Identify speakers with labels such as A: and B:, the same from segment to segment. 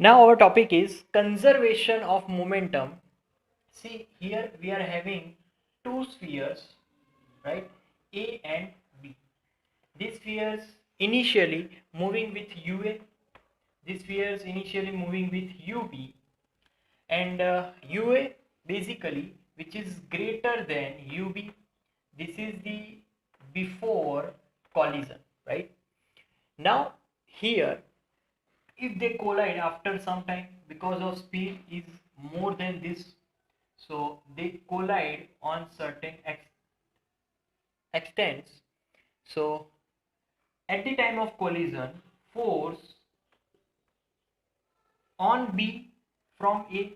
A: Now our topic is conservation of momentum. See here we are having two spheres, right? A and B. These spheres initially moving with UA. These spheres initially moving with UB, and UA basically which is greater than UB. This is the before collision, right? Now here if they collide after some time because of speed is more than this, so they collide on certain extents. So at the time of collision, force on B from A,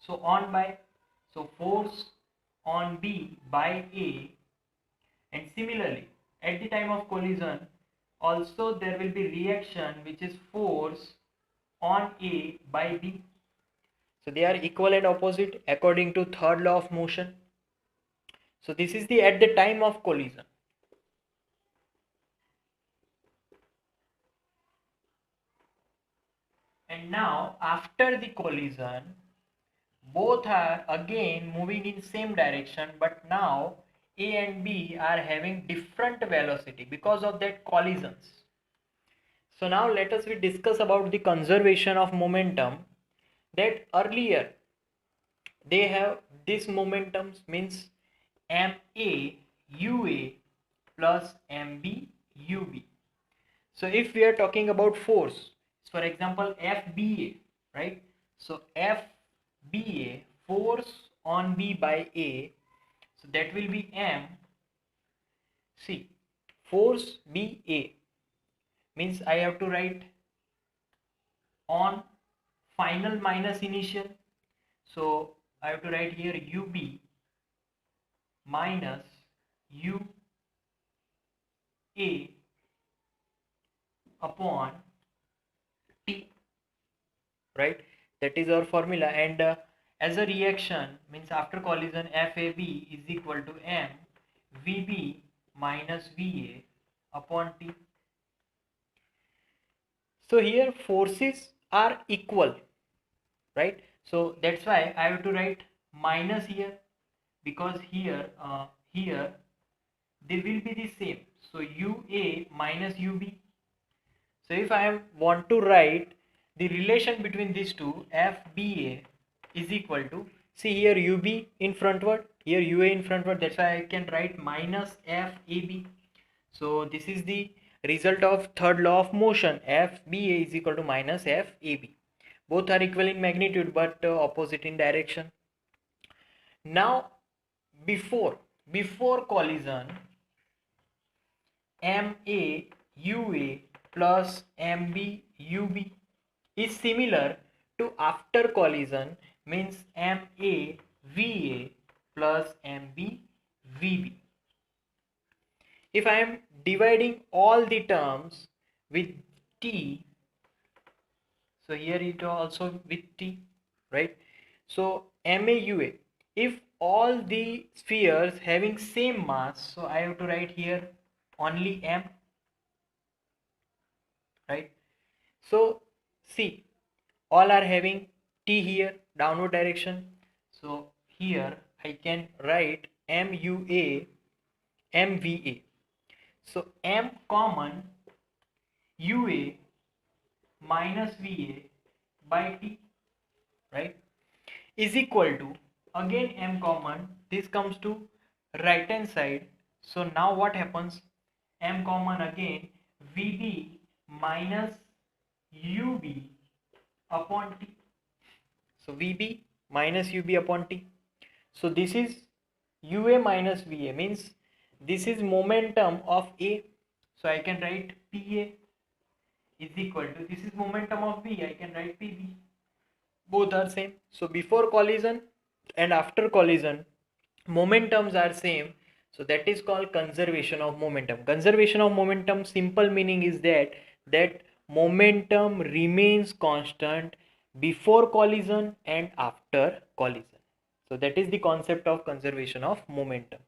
A: so on by, so force on B by A, and similarly at the time of collision also there will be reaction which is force on A by B. So they are equal and opposite according to third law of motion. So this is the at the time of collision. And now after the collision, both are again moving in same direction, but now A and B are having different velocity because of that collisions. So now let us discuss about the conservation of momentum. That earlier they have this momentum means MA UA plus MB UB. So if we are talking about force, for example FBA, right? So FBA, force on B by A, so that will be M. See, force BA means I have to write on final minus initial. So I have to write here UB minus UA upon T, right? That is our formula. And as a reaction means after collision FAB is equal to M VB minus VA upon T. So here forces are equal, right? So that's why I have to write minus here, because here here they will be the same. So UA minus UB. So if I want to write the relation between these two, FBA is equal to, see here UB in frontward, here UA in frontward, that's why I can write minus FAB. So this is the result of third law of motion. FBA is equal to minus FAB. Both are equal in magnitude but opposite in direction. Now before collision, MA UA plus MB UB is similar to after collision means MA VA plus MB VB. If I am dividing all the terms with T, so here it also with T, right? So MAUA, if all the spheres having same mass, so I have to write here only M, right? So see, all are having T here, downward direction. So here I can write MUA, MVA. So M common, UA minus VA by T, right, is equal to, again M common, this comes to right hand side. So now what happens, M common again, VB minus UB upon T. So VB minus UB upon T. So this is UA minus VA means this is momentum of A. So I can write PA is equal to, this is momentum of B, I can write PB. Both are same. So before collision and after collision, momentums are same. So that is called conservation of momentum. Conservation of momentum simple meaning is that momentum remains constant before collision and after collision. So that is the concept of conservation of momentum.